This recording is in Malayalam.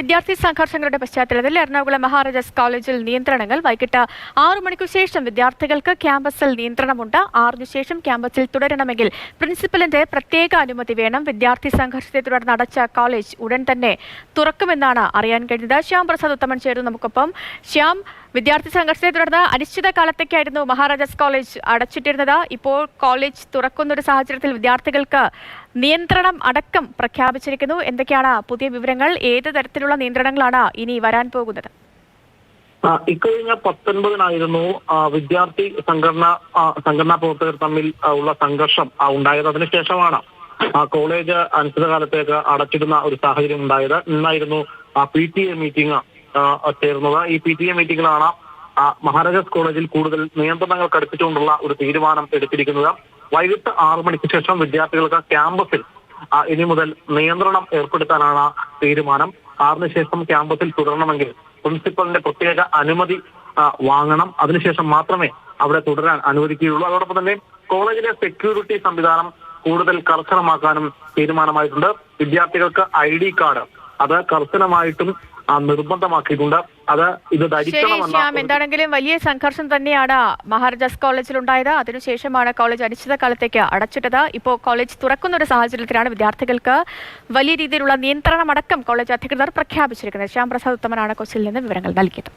വിദ്യാർത്ഥി സംഘർഷങ്ങളുടെ പശ്ചാത്തലത്തിൽ എറണാകുളം മഹാരാജാസ് കോളേജിൽ നിയന്ത്രണങ്ങൾ. വൈകിട്ട് 6 മണിക്കു ശേഷം വിദ്യാർത്ഥികൾക്ക് ക്യാമ്പസിൽ നിയന്ത്രണമുണ്ട്. 6 ശേഷം ക്യാമ്പസിൽ തുടരണമെങ്കിൽ പ്രിൻസിപ്പലിന്റെ പ്രത്യേക അനുമതി വേണം. വിദ്യാർത്ഥി സംഘർഷത്തെ തുടർന്ന് അടച്ച കോളേജ് ഉടൻ തന്നെ തുറക്കുമെന്നാണ് അറിയാൻ കഴിഞ്ഞത്. ശ്യാം പ്രസാദ് ഉത്തമൻ ചേരുന്നു നമുക്കൊപ്പം. ശ്യാം, വിദ്യാർത്ഥി സംഘർഷത്തെ തുടർന്ന് അനിശ്ചിതകാലത്തേക്കായിരുന്നു മഹാരാജാസ് കോളേജ് അടച്ചിട്ടിരുന്നത്. ഇപ്പോൾ കോളേജ് തുറക്കുന്ന ഒരു സാഹചര്യത്തിൽ വിദ്യാർത്ഥികൾക്ക് നിയന്ത്രണം അടക്കം പ്രഖ്യാപിച്ചിരിക്കുന്നു. എന്തൊക്കെയാണ് പുതിയ വിവരങ്ങൾ? ഏത് തരത്തിലുള്ള നിയന്ത്രണങ്ങളാണ് ഇനി വരാൻ പോകുന്നത്? ഇക്കഴിഞ്ഞ 19-നായിരുന്നു വിദ്യാർത്ഥി സംഘടനാ പ്രവർത്തകർ തമ്മിൽ ഉള്ള സംഘർഷം ഉണ്ടായത്. അതിനുശേഷമാണ് കോളേജ് അനിശ്ചിതകാലത്തേക്ക് അടച്ചിടുന്ന ഒരു സാഹചര്യം ഉണ്ടായത്. ഇന്നായിരുന്നു PTA മീറ്റിംഗ് ചേർന്നത്. ഈ PTA മീറ്റിംഗിലാണ് മഹാരാജാസ് കോളേജിൽ കൂടുതൽ നിയന്ത്രണങ്ങൾ കടുപ്പിച്ചുകൊണ്ടുള്ള ഒരു തീരുമാനം എടുത്തിരിക്കുന്നത്. വൈകിട്ട് 6 മണിക്ക് ശേഷം വിദ്യാർത്ഥികൾക്ക് ക്യാമ്പസിൽ ഇനി മുതൽ നിയന്ത്രണം ഏർപ്പെടുത്താനാണ് തീരുമാനം. 6 ശേഷം ക്യാമ്പസിൽ തുടരണമെങ്കിൽ പ്രിൻസിപ്പലിന്റെ പ്രത്യേക അനുമതി വാങ്ങണം. അതിനുശേഷം മാത്രമേ അവിടെ തുടരാൻ അനുവദിക്കുകയുള്ളൂ. അതോടൊപ്പം തന്നെ കോളേജിലെ സെക്യൂരിറ്റി സംവിധാനം കൂടുതൽ കർശനമാക്കാനും തീരുമാനമായിട്ടുണ്ട്. വിദ്യാർത്ഥികൾക്ക് ID കാർഡ് അത് കർശനമായിട്ടും നിർബന്ധമാക്കിയിട്ടുണ്ട്. ഇത് ധരിക്കണമെന്ന്. എന്താണെങ്കിലും വലിയ സംഘർഷം തന്നെയാണ് മഹാരാജാസ് കോളേജിൽ ഉണ്ടായത്. അതിനുശേഷമാണ് കോളേജ് അനിശ്ചിതകാലത്തേക്ക് അടച്ചിട്ടത്. ഇപ്പോൾ കോളേജ് തുറക്കുന്ന ഒരു സാഹചര്യത്തിലാണ് വിദ്യാർത്ഥികൾക്ക് വലിയ രീതിയിലുള്ള നിയന്ത്രണമടക്കം കോളേജ് അധികൃതർ പ്രഖ്യാപിച്ചിരിക്കുന്നത്. ശ്യാം പ്രസാദ് ഉത്തമനാണ് കൊച്ചിയിൽ നിന്ന് വിവരങ്ങൾ നൽകിയത്.